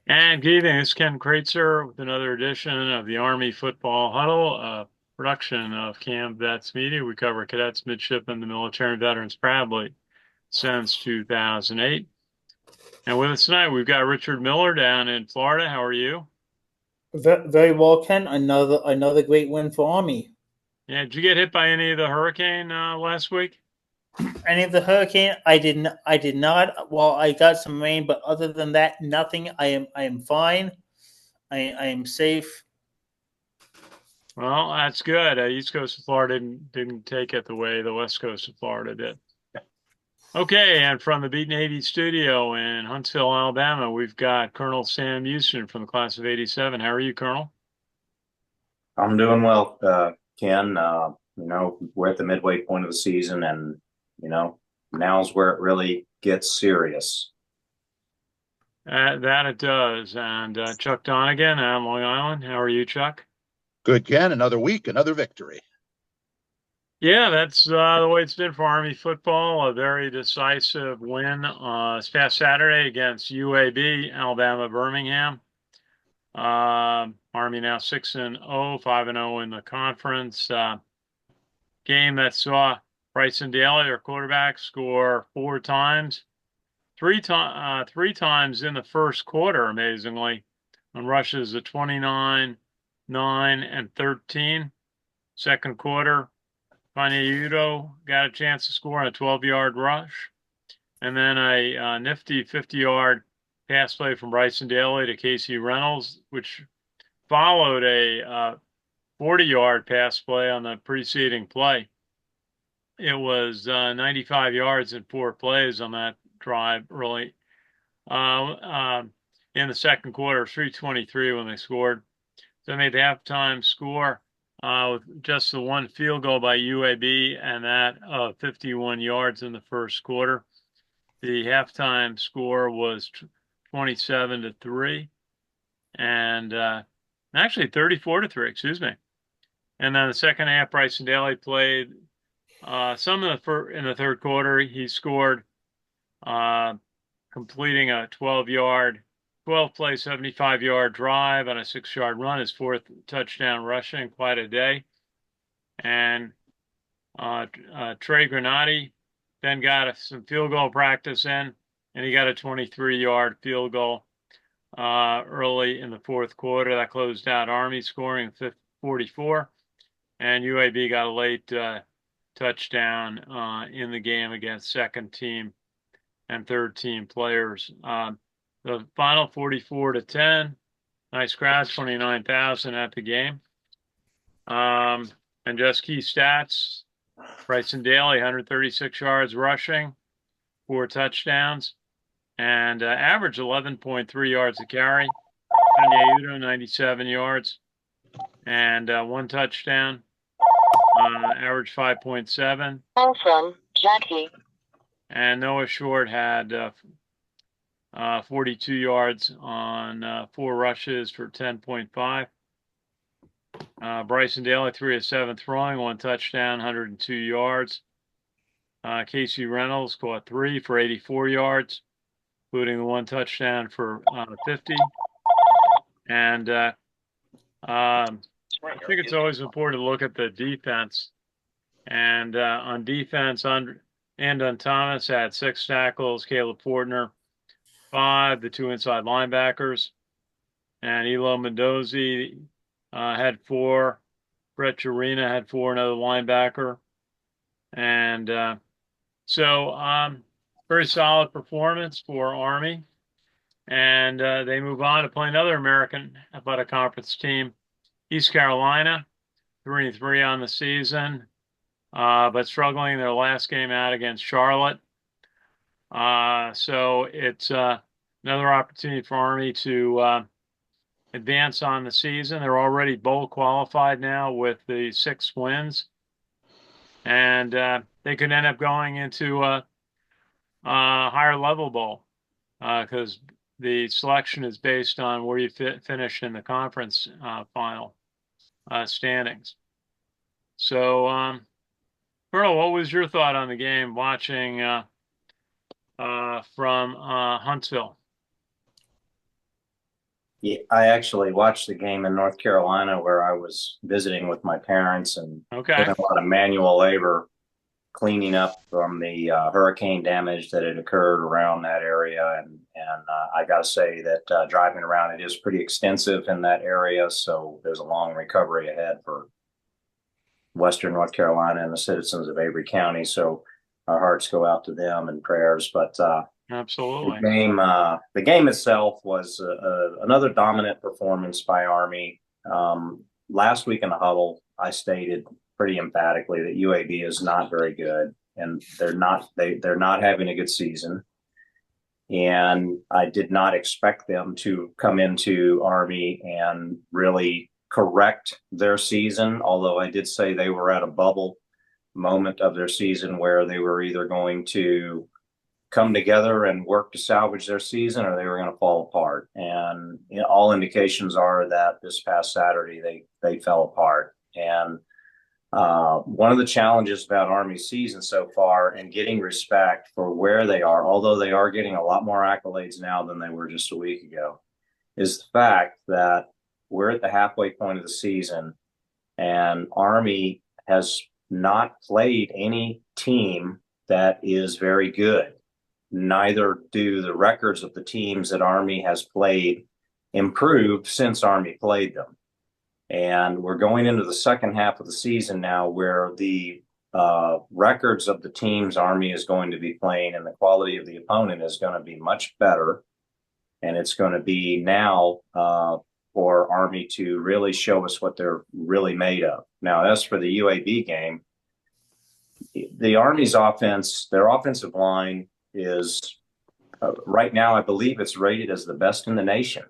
And good evening, this is Ken Kreitzer with another edition of the Army Football Huddle, a production of CaMMVetsMedia. We cover cadets, midshipmen, the military, and veterans proudly since 2008. And with us tonight, we've got Richard Miller down in Florida. How are you? Very well, Ken. Another great win for Army. Yeah, did you get hit by any of the hurricane last week? Any of the hurricane, I didn't. I did not. Well, I got some rain, but other than that, nothing. I am fine. I am safe. Well, that's good. East Coast of Florida didn't take it the way the West Coast of Florida did. Okay, and from the Beat 80 studio in Huntsville, Alabama, we've got Colonel Sam Houston from the class of '87. How are you, Colonel? I'm doing well, Ken. We're at the midway point of the season, and you know, now's where it really gets serious. That it does. And Chuck Donegan on Long Island. How are you, Chuck? Good, Ken. Another week, another victory. Yeah, that's the way it's been for Army football. A very decisive win this past Saturday against UAB, Alabama Birmingham. Army now 6-0, 5-0 in the conference. Game that saw Bryson Daly, their quarterback, score four times, three times in the first quarter, amazingly, on rushes of 29, 9, and 13. Second quarter, Udo got a chance to score on a 12-yard rush, and then a nifty 50-yard pass play from Bryson Daly to Casey Reynolds, which followed a 40-yard pass play on the preceding play. It was 95 yards in four plays on that drive early uh, uh, in the second quarter, 3:23 when they scored. So they made the halftime score with just the one field goal by UAB and that of 51 yards in the first quarter. The halftime score was 27-3 and actually 34-3, excuse me. And then the second half, Bryson Daly played some in the third quarter. He scored, uh, completing a 12 play, 75-yard drive on a 6-yard run, his fourth touchdown rushing, quite a day. And Trey Granati then got some field goal practice in, and he got a 23-yard field goal early in the fourth quarter. That closed out Army scoring 44, and UAB got a late touchdown in the game against second team and third team players. The final 44-10. Nice crowd, 29,000 at the game. And just key stats. Bryson Daly, 136 yards rushing, four touchdowns, and average 11.3 yards a carry. Udo, 97 yards, and one touchdown. Average 5.7. Call from Jackie. And Noah Short had 42 yards on four rushes for 10.5. Bryson Daly, 3 of 7 throwing, one touchdown, 102 yards. Casey Reynolds caught three for 84 yards, including the one touchdown for 50. And I think it's always important to look at the defense. And on defense, Andon Thomas had 6 tackles, Caleb Fortner, 5, the 2 inside linebackers, and Elo Mendoza had 4. Brett Jarena had 4, another linebacker. And very solid performance for Army. And they move on to play another American Athletic Conference team, East Carolina, 3-3 on the season, but struggling in their last game out against Charlotte. So it's another opportunity for Army to advance on the season. They're already bowl qualified now with the 6 wins, and they could end up going into a higher level bowl because the selection is based on where you finish in the conference final standings. So, Colonel, what was your thought on the game watching from Huntsville? Yeah, I actually watched the game in North Carolina where I was visiting with my parents and Okay. doing a lot of manual labor cleaning up from the hurricane damage that had occurred around that area. And I got to say that driving around, it is pretty extensive in that area. So there's a long recovery ahead for Western North Carolina and the citizens of Avery County. So our hearts go out to them and prayers. But Absolutely. the game itself was another dominant performance by Army. Last week in the huddle, I stated pretty emphatically that UAB is not very good, and they're not having a good season. And I did not expect them to come into Army and really correct their season, although I did say they were at a bubble moment of their season where they were either going to come together and work to salvage their season or they were going to fall apart. And all indications are that this past Saturday they fell apart. And one of the challenges about Army's season so far and getting respect for where they are, although they are getting a lot more accolades now than they were just a week ago, is the fact that we're at the halfway point of the season and Army has not played any team that is very good. Neither do the records of the teams that Army has played improve since Army played them. And we're going into the second half of the season now where the records of the teams Army is going to be playing and the quality of the opponent is going to be much better. And it's going to be now for Army to really show us what they're really made of. Now, as for the UAB game, the Army's offense, their offensive line is right now, I believe it's rated as the best in the nation.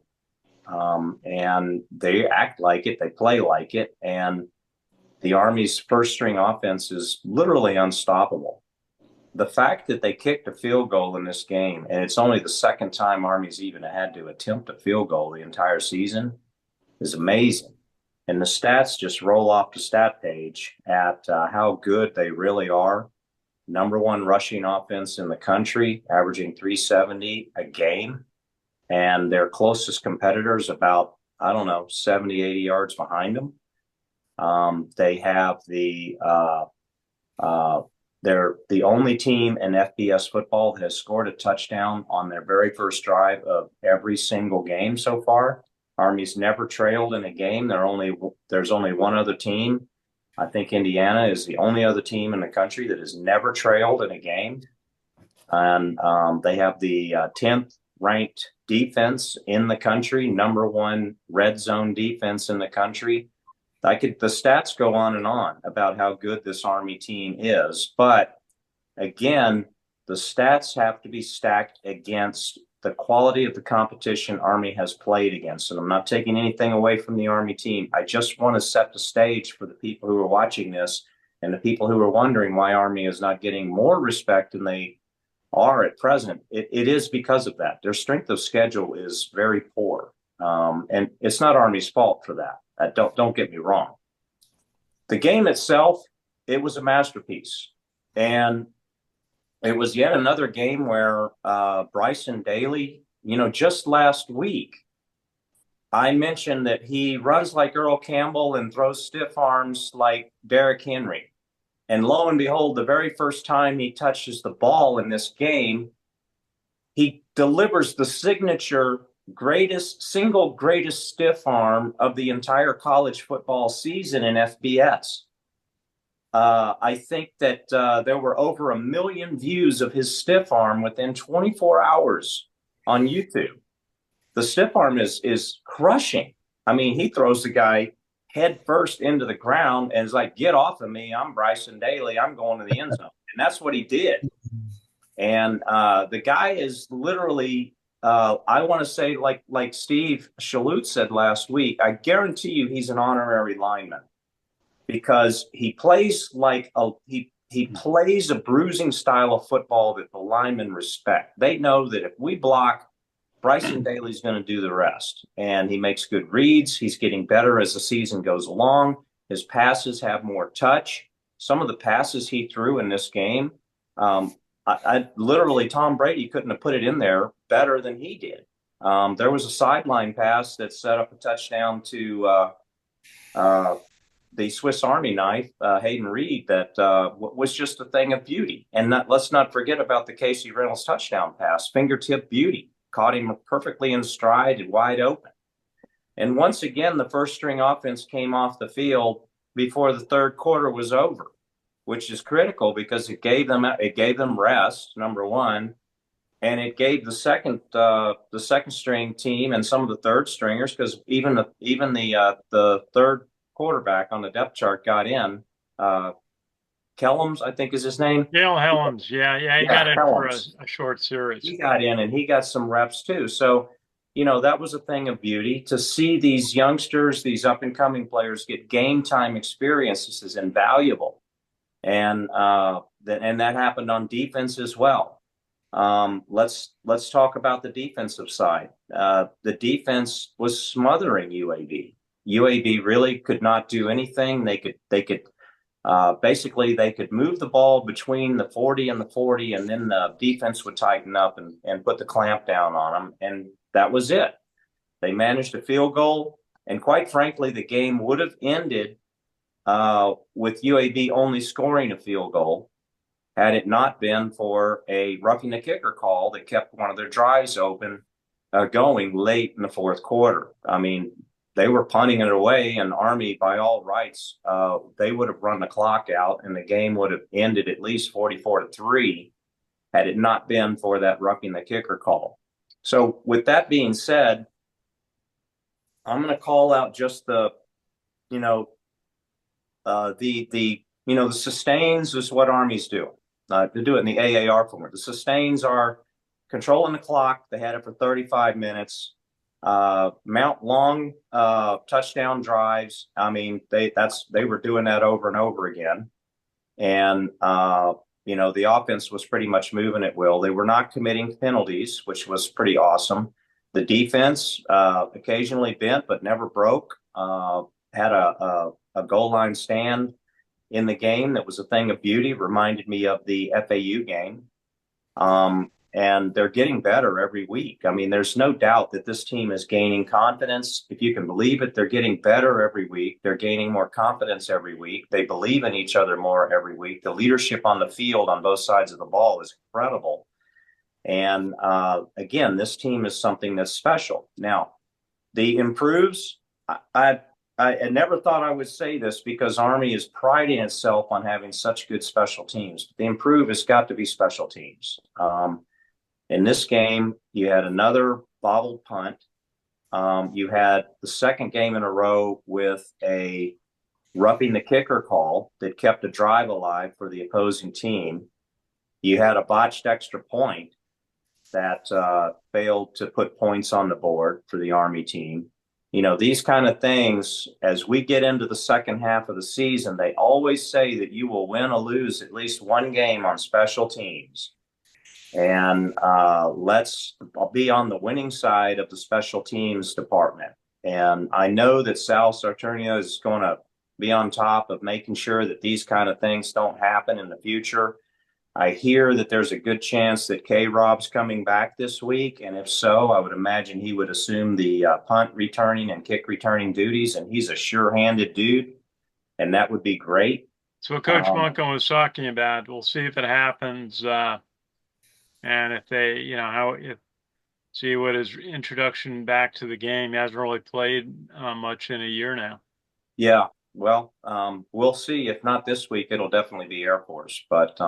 And they act like it, they play like it. And the Army's first string offense is literally unstoppable. The fact that they kicked a field goal in this game, and it's only the second time Army's even had to attempt a field goal the entire season, is amazing. And the stats just roll off the stat page at how good they really are. Number one rushing offense in the country, averaging 370 a game. And their closest competitors about, 70, 80 yards behind them. They have they're the only team in FBS football that has scored a touchdown on their very first drive of every single game so far. Army's never trailed in a game. There's only one other team. I think Indiana is the only other team in the country that has never trailed in a game. And they have the 10th ranked defense in the country, number one red zone defense in the country. The stats go on and on about how good this Army team is. But again, the stats have to be stacked against the quality of the competition Army has played against. And I'm not taking anything away from the Army team. I just want to set the stage for the people who are watching this and the people who are wondering why Army is not getting more respect than they are at present. It is because of that. Their strength of schedule is very poor. And it's not Army's fault for that. Don't get me wrong. The game itself, it was a masterpiece. And it was yet another game where Bryson Daly, just last week, I mentioned that he runs like Earl Campbell and throws stiff arms like Derrick Henry. And lo and behold, the very first time he touches the ball in this game, he delivers the signature single greatest stiff arm of the entire college football season in FBS. I think that there were over 1 million views of his stiff arm within 24 hours on YouTube. The stiff arm is crushing. I mean, he throws the guy head first into the ground and is like, get off of me. I'm Bryson Daly. I'm going to the end zone. And that's what he did. And the guy is literally, I want to say, like Steve Shalhoub said last week, I guarantee you he's an honorary lineman because he plays he plays a bruising style of football that the linemen respect. They know that if we block, Bryson Daly's going to do the rest. And he makes good reads. He's getting better as the season goes along. His passes have more touch. Some of the passes he threw in this game, I literally, Tom Brady couldn't have put it in there better than he did. There was a sideline pass that set up a touchdown to the Swiss Army knife, Hayden Reed, that was just a thing of beauty. And let's not forget about the Casey Reynolds touchdown pass, fingertip beauty, caught him perfectly in stride and wide open. And once again, the first string offense came off the field before the third quarter was over, which is critical because it gave them rest, number one, and it gave the second string team and some of the third stringers, because even the third quarterback on the depth chart got in. Kellums, I think is his name. Dale Helms. Yeah, he got in for a short series. He got in and he got some reps too. So, that was a thing of beauty to see these youngsters, these up and coming players get game time experience. This is invaluable. And that happened on defense as well. Let's talk about the defensive side. The defense was smothering UAB. UAB really could not do anything. They could basically move the ball between the 40 and the 40, and then the defense would tighten up and put the clamp down on them. And that was it. They managed a field goal. And quite frankly, the game would have ended with UAB only scoring a field goal had it not been for a roughing the kicker call that kept one of their drives open going late in the fourth quarter. I mean, they were punting it away, and Army, by all rights, they would have run the clock out, and the game would have ended at least 44-3 had it not been for that roughing the kicker call. So with that being said, I'm going to call out just the sustains is what Army's doing. They do it in the AAR format. The sustains are controlling the clock. They had it for 35 minutes. Mount long touchdown drives. I mean, they were doing that over and over again. And the offense was pretty much moving at will. They were not committing penalties, which was pretty awesome. The defense occasionally bent but never broke. Had a goal line stand in the game that was a thing of beauty. Reminded me of the FAU game. And they're getting better every week. I mean, there's no doubt that this team is gaining confidence. If you can believe it, they're getting better every week. They're gaining more confidence every week. They believe in each other more every week. The leadership on the field on both sides of the ball is incredible. And again, this team is something that's special. Now, the improves, I never thought I would say this because Army is priding itself on having such good special teams. The improve has got to be special teams. In this game, you had another bobbled punt. You had the second game in a row with a roughing the kicker call that kept a drive alive for the opposing team. You had a botched extra point that failed to put points on the board for the Army team. These kind of things, as we get into the second half of the season, they always say that you will win or lose at least one game on special teams. And let's be on the winning side of the special teams department. And I know that Sal Sarturnia is going to be on top of making sure that these kind of things don't happen in the future. I hear that there's a good chance that K-Rob's coming back this week. And if so, I would imagine he would assume the punt returning and kick returning duties. And he's a sure-handed dude. And that would be great. So what Coach Munko was talking about, we'll see if it happens. And if they, see what his introduction back to the game. He hasn't really played much in a year now. Yeah, well, we'll see. If not this week, it'll definitely be Air Force. But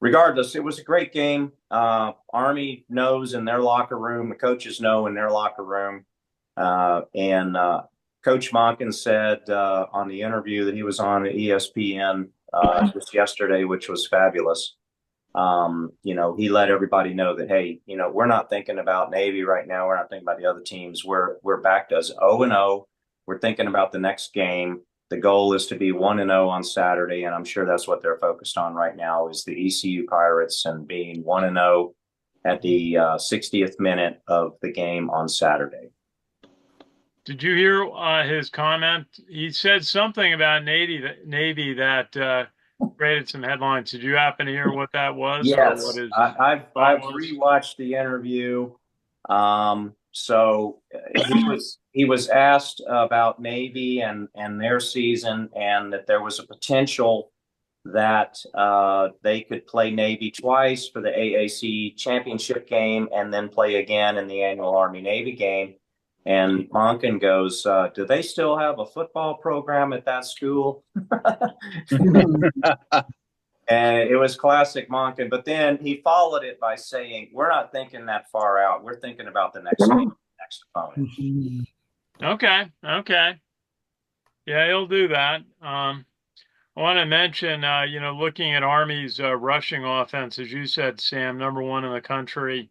regardless, it was a great game. Army knows in their locker room. The coaches know in their locker room. And Coach Monken said on the interview that he was on ESPN just yesterday, which was fabulous. He let everybody know that, hey, we're not thinking about Navy right now. We're not thinking about the other teams. We're back to 0-0. We're thinking about the next game. The goal is to be 1-0 on Saturday, and I'm sure that's what they're focused on right now is the ECU Pirates and being 1-0 at the 60th minute of the game on Saturday. Did you hear his comment? He said something about Navy that created some headlines. Did you happen to hear what that was? Yes, I've rewatched the interview. So he was asked about Navy and their season, and that there was a potential that they could play Navy twice for the AAC championship game and then play again in the annual Army Navy game. And Monken goes, do they still have a football program at that school? And it was classic Monken. But then he followed it by saying, we're not thinking that far out. We're thinking about the next game, next opponent. Okay. Yeah, he'll do that. I want to mention, looking at Army's rushing offense, as you said, Sam, #1 in the country,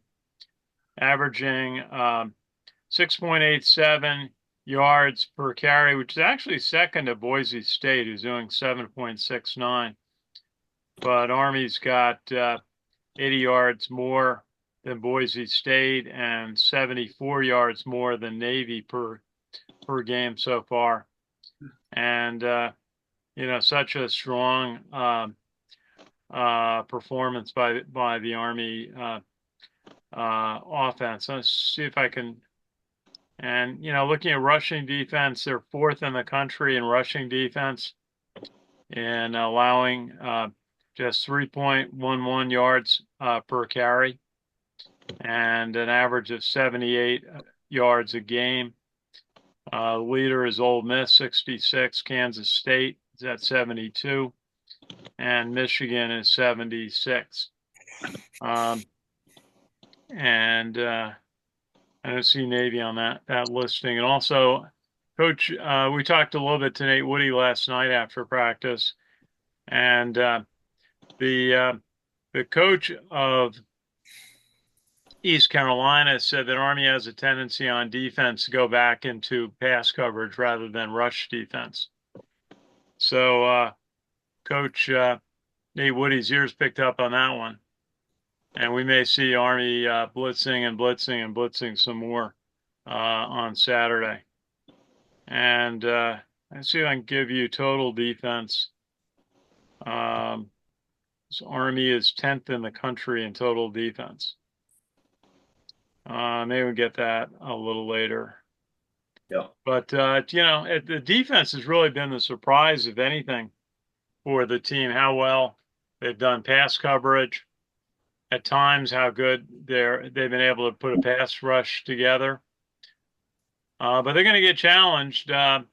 averaging 6.87 yards per carry, which is actually second to Boise State, who's doing 7.69. But Army's got 80 yards more than Boise State and 74 yards more than Navy per game so far. And such a strong performance by the Army offense. Let's see if I can. And looking at rushing defense, they're 4th in the country in rushing defense, and allowing just 3.11 yards per carry, and an average of 78 yards a game. Leader is Ole Miss, 66. Kansas State is at 72. And Michigan is 76. And I don't see Navy on that listing. And also, Coach, we talked a little bit to Nate Woody last night after practice. And the coach of East Carolina said that Army has a tendency on defense to go back into pass coverage rather than rush defense. So Coach Nate Woody's ears picked up on that one. And we may see Army blitzing some more on Saturday. And let's see if I can give you total defense. So Army is 10th in the country in total defense. Maybe we'll get that a little later. Yeah. But, the defense has really been the surprise, if anything, for the team, how well they've done pass coverage. At times, how good they've been able to put a pass rush together. But they're going to get challenged. I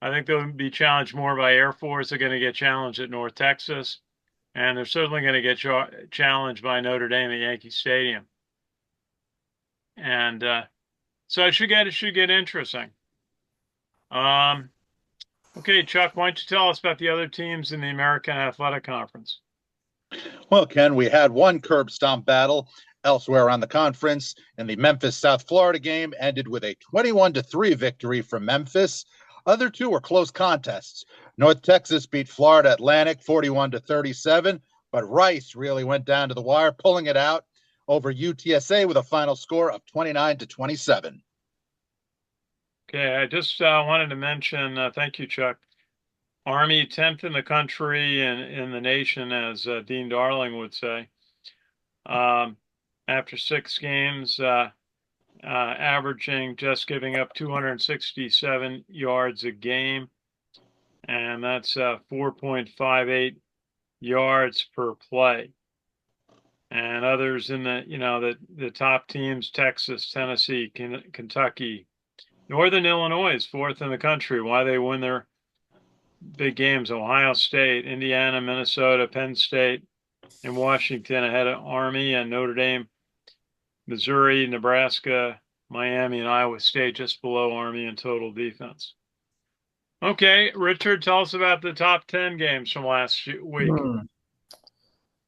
think they'll be challenged more by Air Force. They're going to get challenged at North Texas. And they're certainly going to get challenged by Notre Dame at Yankee Stadium. And so it should get interesting. Okay, Chuck, why don't you tell us about the other teams in the American Athletic Conference? Well, Ken, we had one curb stomp battle elsewhere around the conference, and the Memphis-South Florida game ended with a 21-3 victory for Memphis. Other two were close contests. North Texas beat Florida Atlantic 41-37, but Rice really went down to the wire, pulling it out over UTSA with a final score of 29-27. Okay, I just wanted to mention, thank you, Chuck. Army 10th in the country and in the nation, as Dean Darling would say. After 6 games, averaging just giving up 267 yards a game, and that's 4.58 yards per play. And others in the top teams, Texas, Tennessee, Kentucky, Northern Illinois is 4th in the country. Why they win their big games: Ohio State, Indiana, Minnesota, Penn State, and Washington ahead of Army, and Notre Dame, Missouri, Nebraska, Miami, and Iowa State just below Army in total defense. Okay, Richard, tell us about the top 10 games from last week.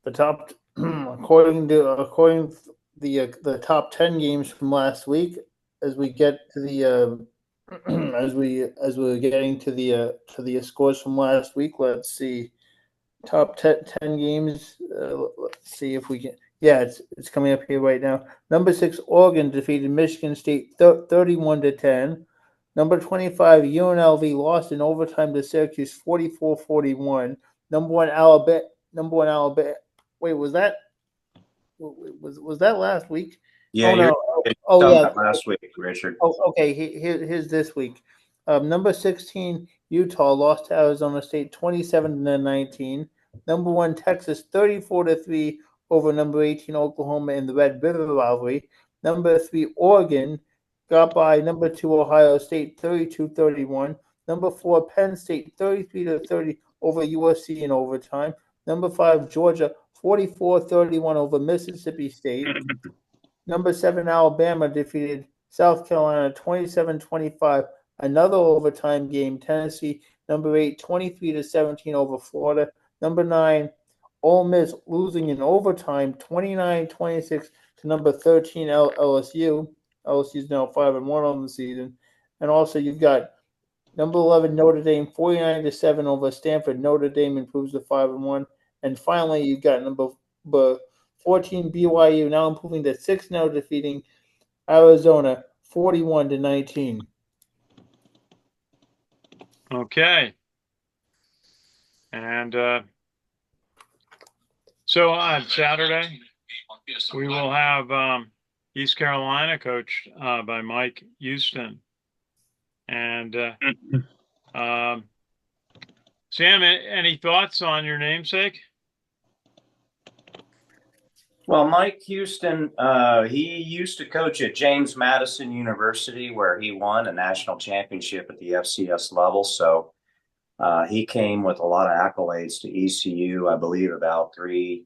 The top, according to the top 10 games from last week, as we get to the as we're getting to the scores from last week. Let's see, top 10 games. Let's see if we can. Yeah, it's coming up here right now. Number 6, Oregon defeated Michigan State 31-10. Number 25, UNLV lost in overtime to Syracuse 44-41. Number 1, Alabama. Wait, was that last week? Yeah, oh, no. Oh Done yeah. that last week, Richard. Oh, okay. Here's this week. Number 16 Utah lost to Arizona State 27-19. Number 1 Texas 34-3 over number 18 Oklahoma in the Red River rivalry. Number 3 Oregon got by number 2 Ohio State 32-31. Number 4 Penn State 33-30 over USC in overtime. Number 5 Georgia 44-31 over Mississippi State. Number 7 Alabama defeated South Carolina 27-25. Another overtime game. Tennessee number 8 23-17 over Florida. Number 9 Ole Miss losing in overtime 29-26 to number 13 LSU. LSU is now 5-1 on the season. And also you've got number 11 Notre Dame 49-7 over Stanford. Notre Dame improves to 5-1. And finally you've got number 14 BYU now improving to 6-0, defeating Arizona 41-19. Okay. And so on Saturday, we will have East Carolina coached by Mike Houston. And Sam, any thoughts on your namesake? Well, Mike Houston, he used to coach at James Madison University, where he won a national championship at the FCS level. So he came with a lot of accolades to ECU, I believe, about 3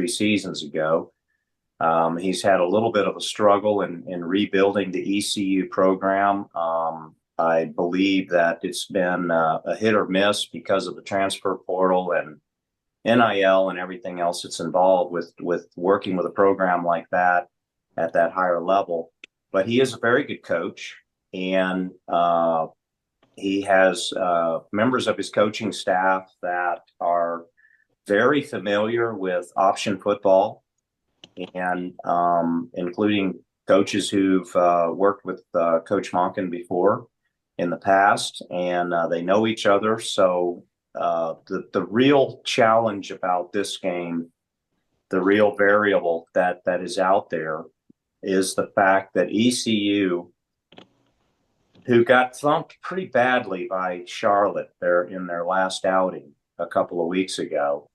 seasons ago. He's had a little bit of a struggle in rebuilding the ECU program. I believe that it's been a hit or miss because of the transfer portal and NIL and everything else that's involved with working with a program like that at that higher level. But he is a very good coach, and he has members of his coaching staff that are very familiar with option football, and including coaches who've worked with Coach Monken before in the past, and they know each other. So the real challenge about this game, the real variable that is out there, is the fact that ECU, who got thumped pretty badly by Charlotte there in their last outing a couple of weeks ago,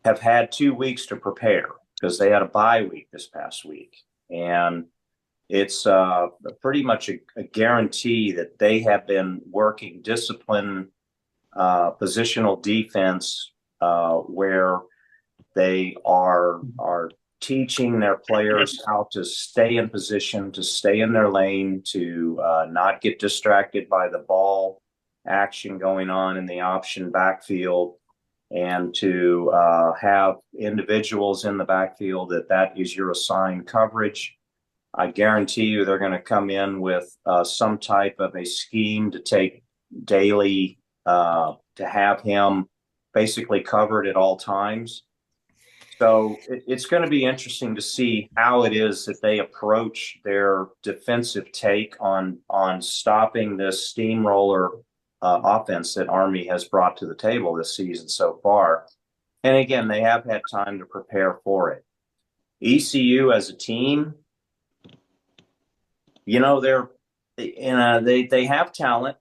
have had 2 weeks to prepare because they had a bye week this past week. And it's pretty much a guarantee that they have been working discipline, positional defense, where they are teaching their players how to stay in position, to stay in their lane, to not get distracted by the ball action going on in the option backfield, and to have individuals in the backfield that is your assigned coverage. I guarantee you they're going to come in with some type of a scheme to take daily, to have him basically covered at all times. So it's going to be interesting to see how it is that they approach their defensive take on stopping this steamroller offense that Army has brought to the table this season so far. And again, they have had time to prepare for it. ECU as a team, you know, they have talent.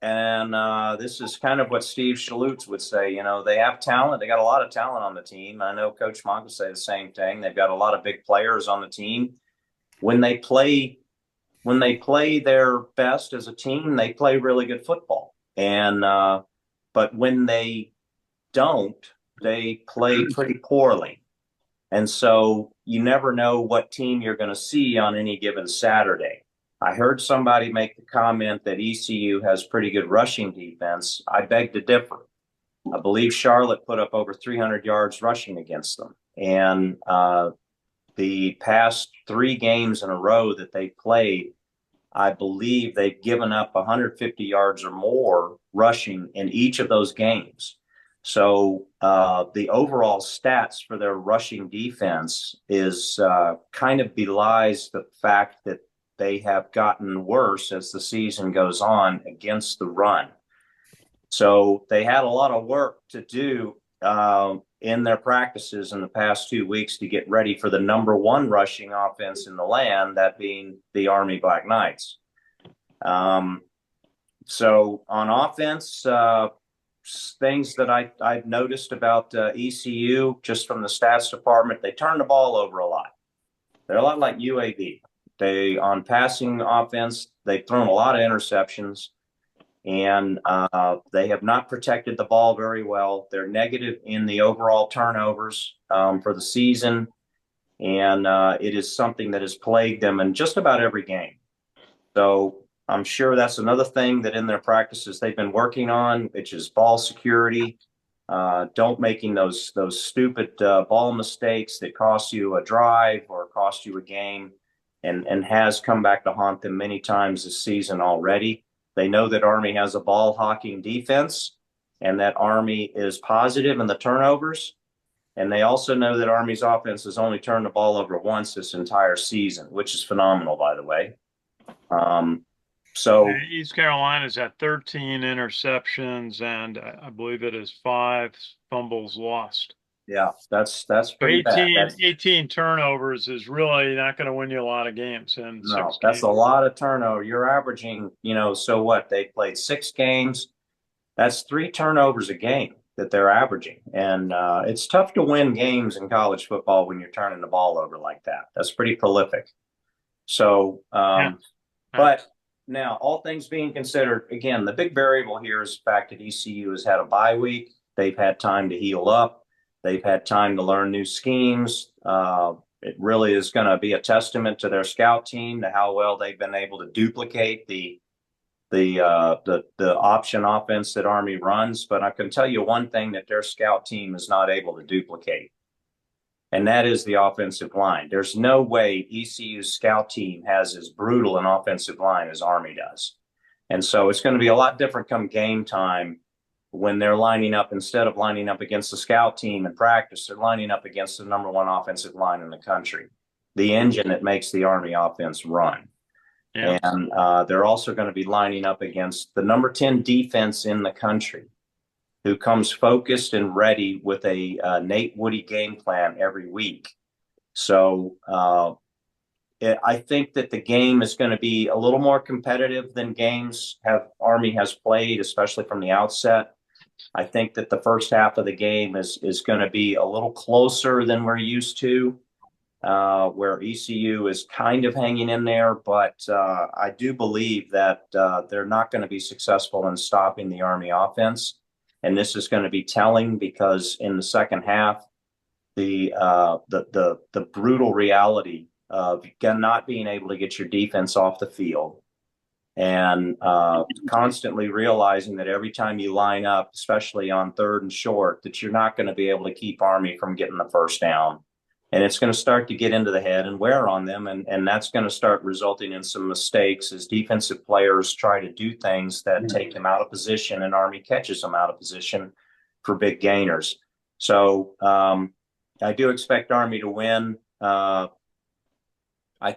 And this is kind of what Steve Schalutz would say. You know, they have talent. They got a lot of talent on the team. I know Coach Monk would say the same thing. They've got a lot of big players on the team. When they play their best as a team, they play really good football. And but when they don't, they play pretty poorly. And so you never know what team you're going to see on any given Saturday. I heard somebody make the comment that ECU has pretty good rushing defense. I beg to differ. I believe Charlotte put up over 300 yards rushing against them. And the past 3 games in a row that they played, I believe they've given up 150 yards or more rushing in each of those games. So the overall stats for their rushing defense is kind of belies the fact that they have gotten worse as the season goes on against the run. So they had a lot of work to do in their practices in the past 2 weeks to get ready for the number one rushing offense in the land, that being the Army Black Knights. So on offense, things that I've noticed about ECU, just from the stats department, they turn the ball over a lot. They're a lot like UAB. On passing offense, they've thrown a lot of interceptions, and they have not protected the ball very well. They're negative in the overall turnovers for the season, and it is something that has plagued them in just about every game. So I'm sure that's another thing that in their practices they've been working on, which is ball security. Don't making those stupid ball mistakes that cost you a drive or cost you a game, and has come back to haunt them many times this season already. They know that Army has a ball hawking defense and that Army is positive in the turnovers. And they also know that Army's offense has only turned the ball over once this entire season, which is phenomenal, by the way. So East Carolina's at 13 interceptions, and I believe it is 5 fumbles lost. yeah, that's pretty 18, bad. 18 turnovers is really not going to win you a lot of games in No, 6 that's games. a lot of turnover. You're averaging, so what? They played 6 games. That's 3 turnovers a game that they're averaging. And it's tough to win games in college football when you're turning the ball over like that. That's pretty prolific. So, but now, all things being considered, again, the big variable here is the fact that ECU has had a bye week. They've had time to heal up. They've had time to learn new schemes. It really is going to be a testament to their scout team, to how well they've been able to duplicate the option offense that Army runs. But I can tell you one thing that their scout team is not able to duplicate, and that is the offensive line. There's no way ECU's scout team has as brutal an offensive line as Army does. And so it's going to be a lot different come game time when they're lining up. Instead of lining up against the scout team in practice, they're lining up against the number one offensive line in the country, the engine that makes the Army offense run. Yeah. And they're also going to be lining up against the number 10 defense in the country, who comes focused and ready with a Nate Woody game plan every week. So I think that the game is going to be a little more competitive than games Army has played, especially from the outset. I think that the first half of the game is going to be a little closer than we're used to, where ECU is kind of hanging in there. But I do believe that they're not going to be successful in stopping the Army offense. And this is going to be telling, because in the second half, the brutal reality of not being able to get your defense off the field, and constantly realizing that every time you line up, especially on 3rd and short, that you're not going to be able to keep Army from getting the first down. And it's going to start to get into the head and wear on them. And that's going to start resulting in some mistakes as defensive players try to do things that take them out of position, and Army catches them out of position for big gainers. So I do expect Army to win. I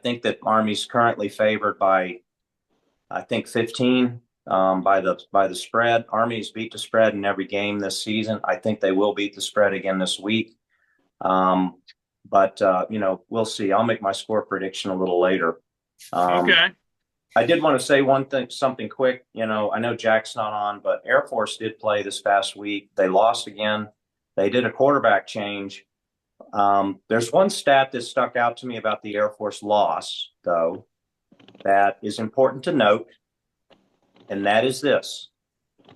think that Army's currently favored by, I think, 15 by the spread. Army's beat the spread in every game this season. I think they will beat the spread again this week. But we'll see. I'll make my score prediction a little later. Okay. I did want to say something quick. I know Jack's not on, but Air Force did play this past week. They lost again. They did a quarterback change. There's one stat that stuck out to me about the Air Force loss, though, that is important to note, and that is this.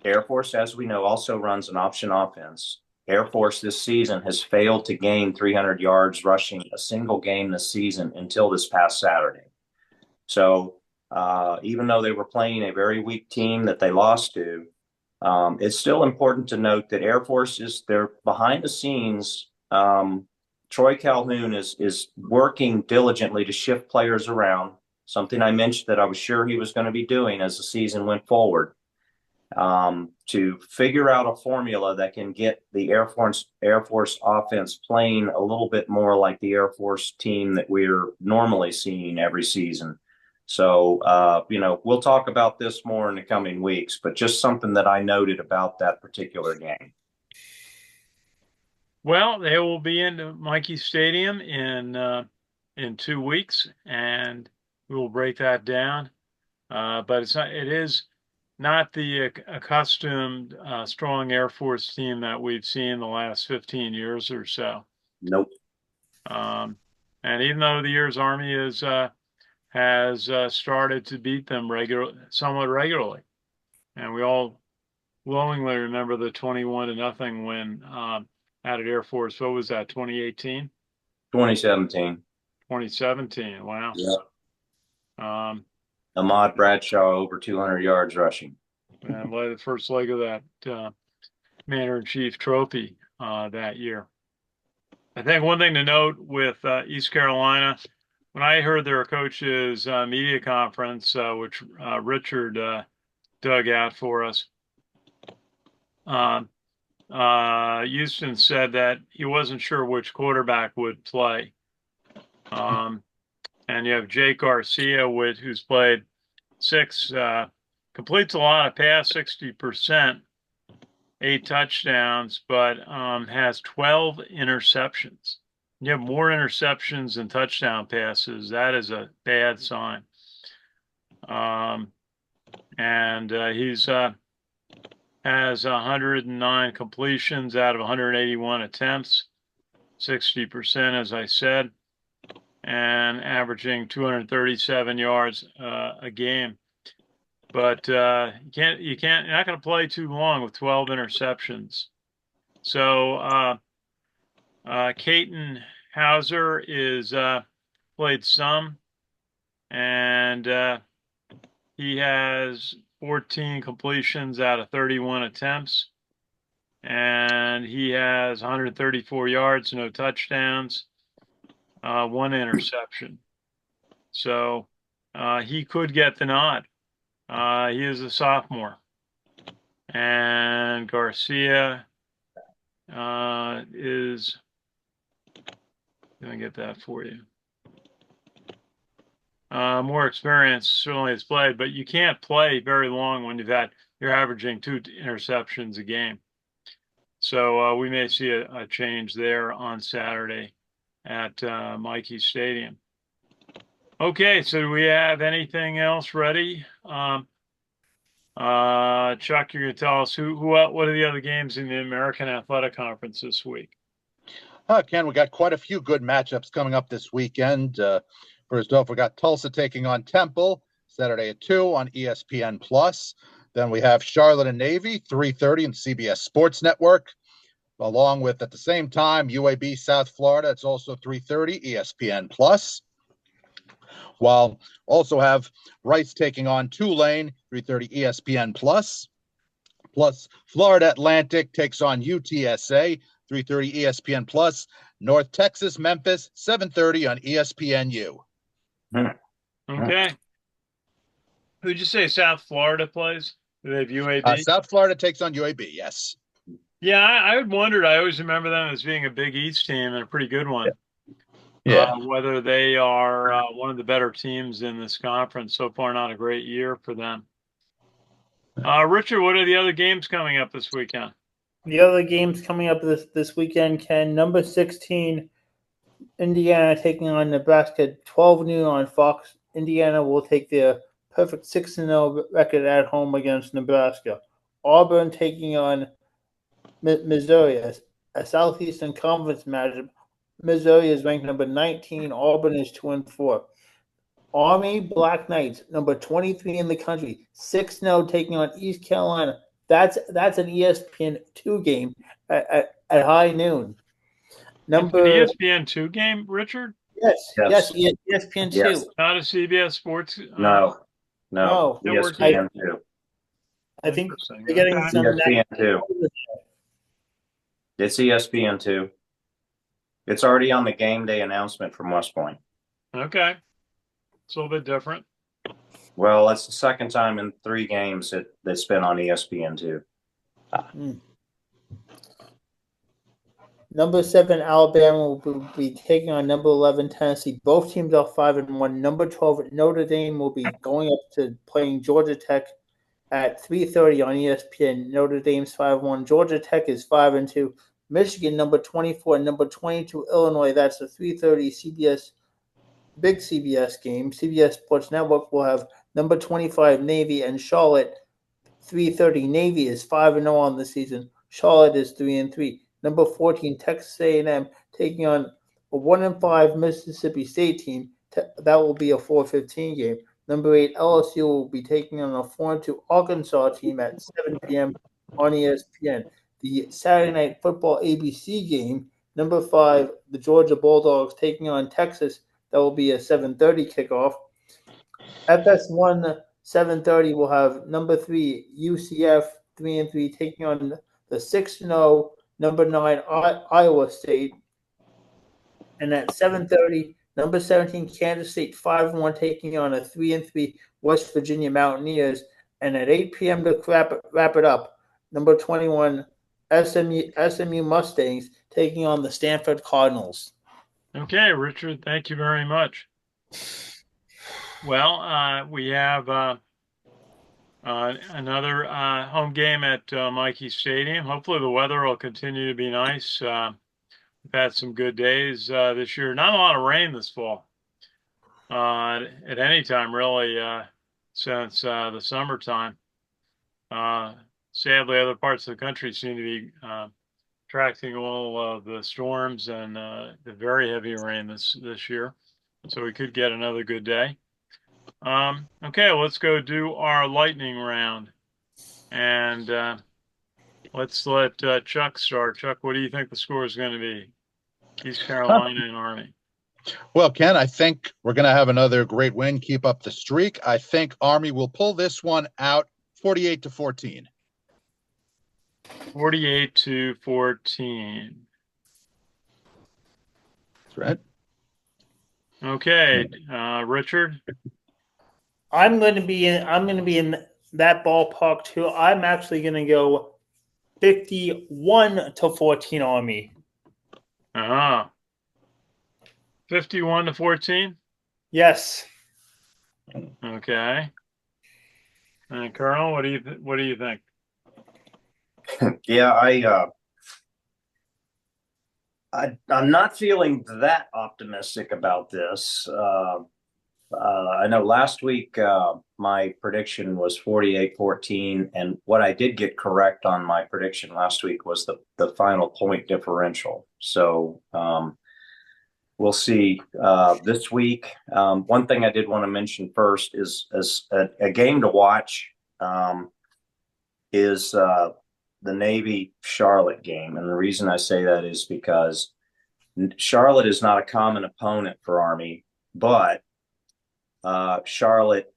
Air Force, as we know, also runs an option offense. Air Force this season has failed to gain 300 yards rushing a single game this season until this past Saturday. So even though they were playing a very weak team that they lost to, it's still important to note that Air Force they're behind the scenes. Troy Calhoun is working diligently to shift players around, something I mentioned that I was sure he was going to be doing as the season went forward, to figure out a formula that can get the Air Force offense playing a little bit more like the Air Force team that we're normally seeing every season. So, we'll talk about this more in the coming weeks, but just something that I noted about that particular game. Well, they will be in Mikey Stadium in 2 weeks, and we will break that down. But it is not the accustomed strong Air Force team that we've seen the last 15 years or so. Nope. Um, and even though the year's Army has started to beat them somewhat regularly, and we all glowingly remember the 21-0 win out at Air Force. What was that? 2018, 2017. 2017. Wow. Yeah. Um, Ahmad Bradshaw over 200 yards rushing. and led the first leg of that Commander-in-Chief trophy that year. I think one thing to note with East Carolina, when I heard their coach's media conference, which Richard dug out for us, Houston said that he wasn't sure which quarterback would play. And you have Jake Garcia, who's played completes a lot of pass, 60%, 8 touchdowns, but has 12 interceptions. You have more interceptions than touchdown passes. That is a bad sign. And he's has 109 completions out of 181 attempts, 60%, as I said, and averaging 237 yards a game. But you're not going to play too long with 12 interceptions. So Caton Hauser is played some, and he has 14 completions out of 31 attempts, and he has 134 yards, no touchdowns, 1 interception. So he could get the nod. He is a sophomore. And Garcia is, let me get that for you. More experience certainly has played, but you can't play very long when you're averaging 2 interceptions a game. So we may see a change there on Saturday at Mikey Stadium. Okay, so do we have anything else ready? Chuck, you're going to tell us what are the other games in the American Athletic Conference this week? Ken, we got quite a few good matchups coming up this weekend. First off, we got Tulsa taking on Temple Saturday at 2 on ESPN Plus. Then we have Charlotte and Navy, 3:30 on CBS Sports Network, along with at the same time UAB South Florida. It's also 3:30 ESPN Plus. While also have Rice taking on Tulane, 3:30 ESPN Plus. Plus Florida Atlantic takes on UTSA, 3:30 ESPN Plus. North Texas Memphis, 7:30 on ESPNU. Okay. Who'd you say South Florida plays? Do they have UAB? South Florida takes on UAB, yes. Yeah, I had wondered. I always remember them as being a Big East team and a pretty good one. Yeah. Whether they are one of the better teams in this conference. So far, not a great year for them. Richard, what are the other games coming up this weekend? The other games coming up this weekend, Ken, number 16, Indiana taking on Nebraska, 12 noon on Fox. Indiana will take their perfect 6-0 record at home against Nebraska. Auburn taking on Missouri, a Southeastern Conference matchup. Missouri is ranked number 19. Auburn is 2-4. Army Black Knights, number 23 in the country, 6-0 taking on East Carolina. That's an ESPN2 game at high noon. It's an ESPN2 game, Richard? Yes, ESPN2. Yes. Not a CBS Sports? No. ESPN2. I think they're getting some. ESPN2. It's ESPN2. It's already on the game day announcement from West Point. Okay. It's a little bit different. Well, that's the second time in 3 games that's been on ESPN2. Number 7 Alabama will be taking on number 11 Tennessee. Both teams are 5-1. Number 12 Notre Dame will be going up to playing Georgia Tech at 3:30 on ESPN. Notre Dame's 5-1. Georgia Tech is 5-2. Michigan, number 24, and number 22, Illinois. That's a 3:30 big CBS game. CBS Sports Network will have number 25, Navy, and Charlotte. 3:30. Navy is 5-0 on the season. Charlotte is 3-3. Number 14, Texas A&M taking on a 1-5 Mississippi State team. That will be a 4:15 game. Number 8, LSU will be taking on a 4-2 Arkansas team at 7 p.m. on ESPN. The Saturday Night Football ABC game. Number 5, the Georgia Bulldogs taking on Texas. That will be a 7:30 kickoff. FS1 7:30 will have number 3 UCF 3-3 taking on the 6-0 number 9 Iowa State, and at 7:30 number 17 Kansas State 5-1 taking on a 3-3 West Virginia Mountaineers, and at 8 p.m. to wrap it up, number 21 SMU Mustangs taking on the Stanford Cardinals. Okay, Richard, thank you very much. Well, we have another home game at Mikey Stadium. Hopefully the weather will continue to be nice. We've had some good days this year. Not a lot of rain this fall at any time, really, since the summertime. Sadly, other parts of the country seem to be attracting all of the storms and the very heavy rain this year. So we could get another good day. Okay, let's go do our lightning round. And let's let Chuck start. Chuck, what do you think the score is going to be? East Carolina and Army. Well, Ken, I think we're going to have another great win, keep up the streak. I think Army will pull this one out 48-14. 48-14. That's right. Okay, Richard. I'm going to be in that ballpark too. I'm actually going to go 51-14 Army. 51-14. Yes. Okay. And Colonel, what do you think? Yeah, I'm not feeling that optimistic about this. I know last week my prediction was 48-14, and what I did get correct on my prediction last week was the final point differential. So we'll see this week. One thing I did want to mention first is a game to watch is the Navy-Charlotte game. And the reason I say that is because Charlotte is not a common opponent for Army, but Charlotte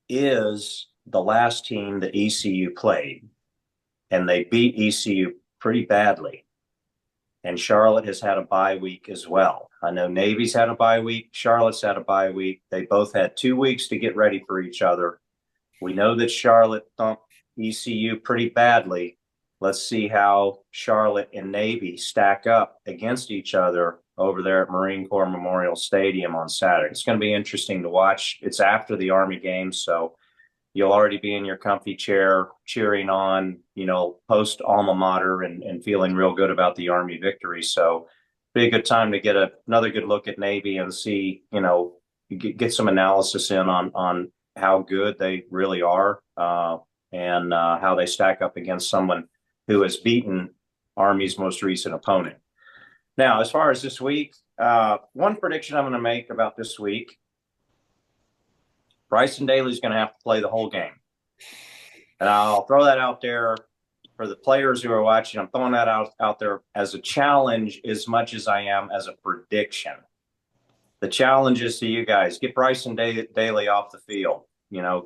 is the last team that ECU played, and they beat ECU pretty badly. And Charlotte has had a bye week as well. I know Navy's had a bye week. Charlotte's had a bye week. They both had 2 weeks to get ready for each other. We know that Charlotte thumped ECU pretty badly. Let's see how Charlotte and Navy stack up against each other over there at Marine Corps Memorial Stadium on Saturday. It's going to be interesting to watch. It's after the Army game, so you'll already be in your comfy chair cheering on, post alma mater and feeling real good about the Army victory. So be a good time to get another good look at Navy and see, get some analysis in on how good they really are and how they stack up against someone who has beaten Army's most recent opponent. Now, as far as this week, one prediction I'm going to make about this week, Bryson Daly's going to have to play the whole game. And I'll throw that out there for the players who are watching. I'm throwing that out there as a challenge as much as I am as a prediction. The challenge is to you guys. Get Bryson Daly off the field.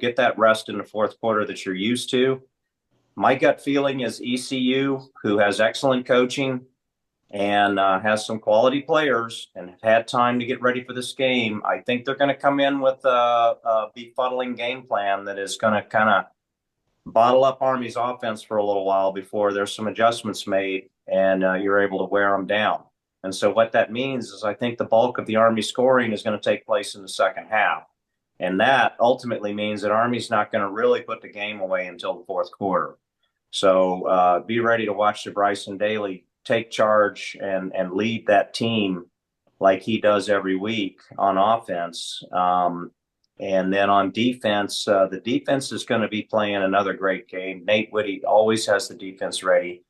Get that rest in the fourth quarter that you're used to. My gut feeling is ECU, who has excellent coaching and has some quality players and have had time to get ready for this game. I think they're going to come in with a befuddling game plan that is going to kind of bottle up Army's offense for a little while before there's some adjustments made and you're able to wear them down. And so what that means is I think the bulk of the Army scoring is going to take place in the second half. And that ultimately means that Army's not going to really put the game away until the fourth quarter. So be ready to watch the Bryson Daly take charge and lead that team like he does every week on offense. And then on defense, the defense is going to be playing another great game. Nate Whitty always has the defense ready.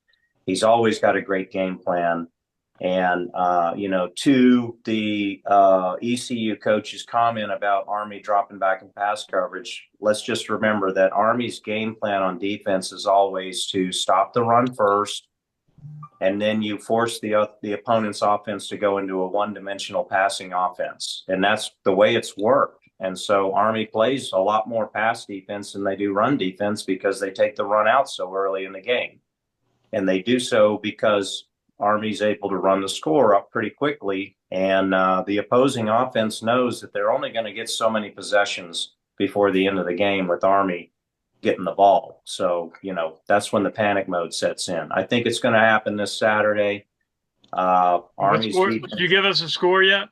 He's always got a great game plan. And, to the ECU coach's comment about Army dropping back in pass coverage, let's just remember that Army's game plan on defense is always to stop the run first, and then you force the opponent's offense to go into a one-dimensional passing offense. And that's the way it's worked. And so Army plays a lot more pass defense than they do run defense because they take the run out so early in the game. And they do so because Army's able to run the score up pretty quickly. And the opposing offense knows that they're only going to get so many possessions before the end of the game with Army getting the ball. So, that's when the panic mode sets in. I think it's going to happen this Saturday. Army's defense, did you give us a score yet?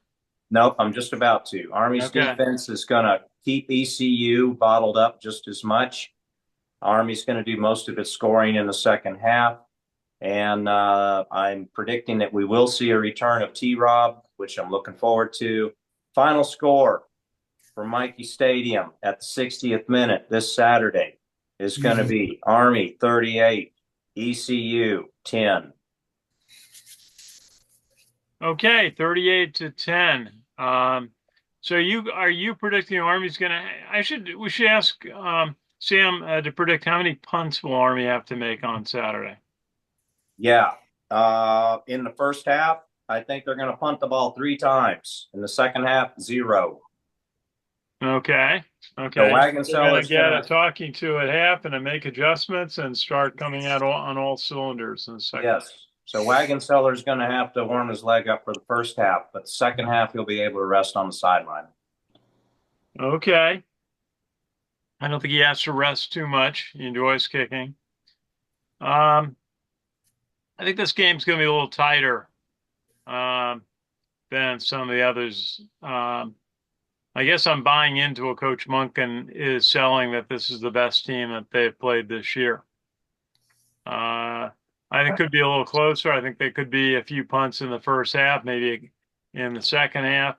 Nope, I'm just about to. Army's defense is going to keep ECU bottled up just as much. Army's going to do most of its scoring in the second half. And I'm predicting that we will see a return of T-Rob, which I'm looking forward to. Final score for Mikey Stadium at the 60th minute this Saturday is going to be Army 38, ECU 10. Okay, 38-10. So are you predicting Army's going to? We should ask Sam to predict how many punts will Army have to make on Saturday. Yeah. In the first half, I think they're going to punt the ball 3 times. In the second half, 0. Okay. The wagon seller is going to get a talking to at half and to make adjustments and start coming out on all cylinders in the second. Yes. So wagon seller is going to have to warm his leg up for the first half, but the second half he'll be able to rest on the sideline. Okay. I don't think he has to rest too much. He enjoys kicking. I think this game's going to be a little tighter than some of the others. I guess I'm buying into what Coach Munkin is selling, that this is the best team that they've played this year. I think it could be a little closer. I think there could be a few punts in the first half, maybe in the second half.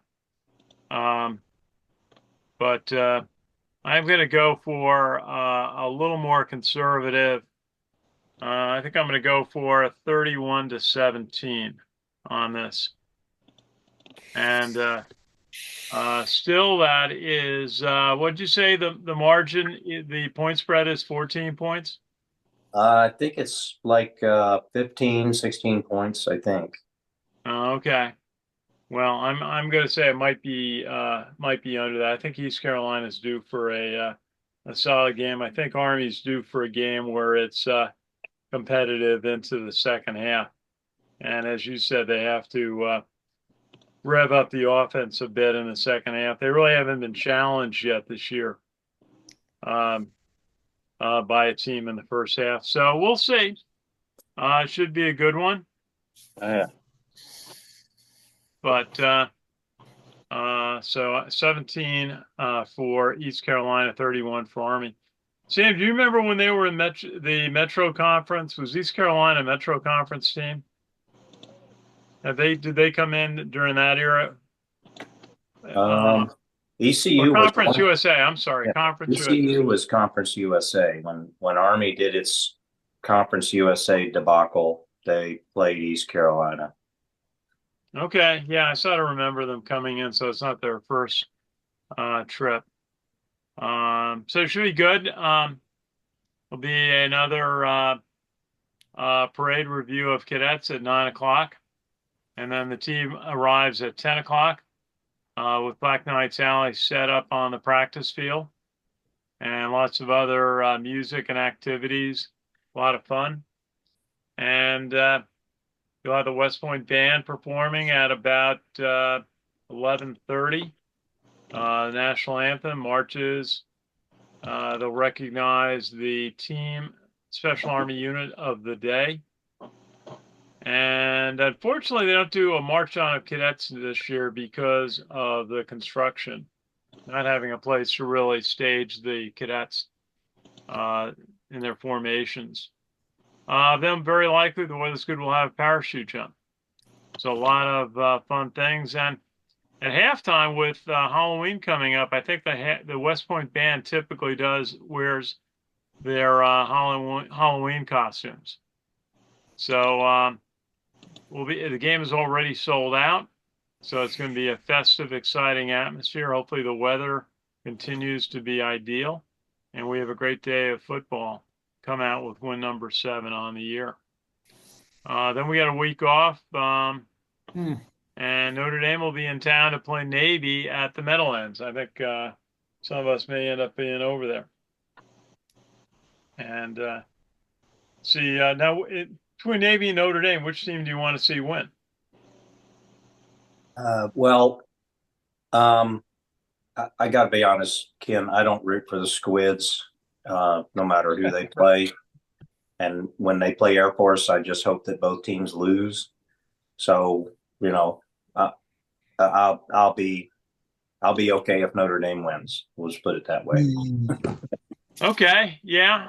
But I'm going to go for a little more conservative. I think I'm going to go for a 31-17 on this. And still, that is, what did you say the margin, the point spread is 14 points? I think it's like 15, 16 points, I think. Okay. Well, I'm going to say it might be under that. I think East Carolina's due for a solid game. I think Army's due for a game where it's competitive into the second half. And as you said, they have to rev up the offense a bit in the second half. They really haven't been challenged yet this year by a team in the first half. So we'll see. It should be a good one. Yeah. But so 17 for East Carolina, 31 for Army. Sam, do you remember when they were in the Metro Conference? Was East Carolina a Metro Conference team? Did they come in during that era? ECU was Conference USA. I'm sorry, yeah. Conference ECU USA. was Conference USA. When Army did its Conference USA debacle, they played East Carolina. Okay, yeah, I sort of remember them coming in, so it's not their first trip. So it should be good. There'll be another parade review of cadets at 9 o'clock. And then the team arrives at 10 o'clock with Black Knights Alley set up on the practice field. And lots of other music and activities. A lot of fun. And you'll have the West Point Band performing at about 11:30. The national anthem marches. They'll recognize the team Special Army unit of the day. And unfortunately, they don't do a march on of cadets this year because of the construction, not having a place to really stage the cadets in their formations. Then very likely the weather's good, we'll have a parachute jump. So a lot of fun things. And at halftime with Halloween coming up, I think the West Point band typically wears their Halloween costumes. So the game is already sold out. So it's going to be a festive, exciting atmosphere. Hopefully the weather continues to be ideal, and we have a great day of football. Come out with win number 7 on the year. Then we got a week off, and Notre Dame will be in town to play Navy at the Meadowlands. I think some of us may end up being over there. And now between Navy and Notre Dame, which team do you want to see win? I got to be honest, Ken, I don't root for the Squids, no matter who they play. And when they play Air Force, I just hope that both teams lose. So, I'll be okay if Notre Dame wins. We'll just put it that way. Okay. Yeah.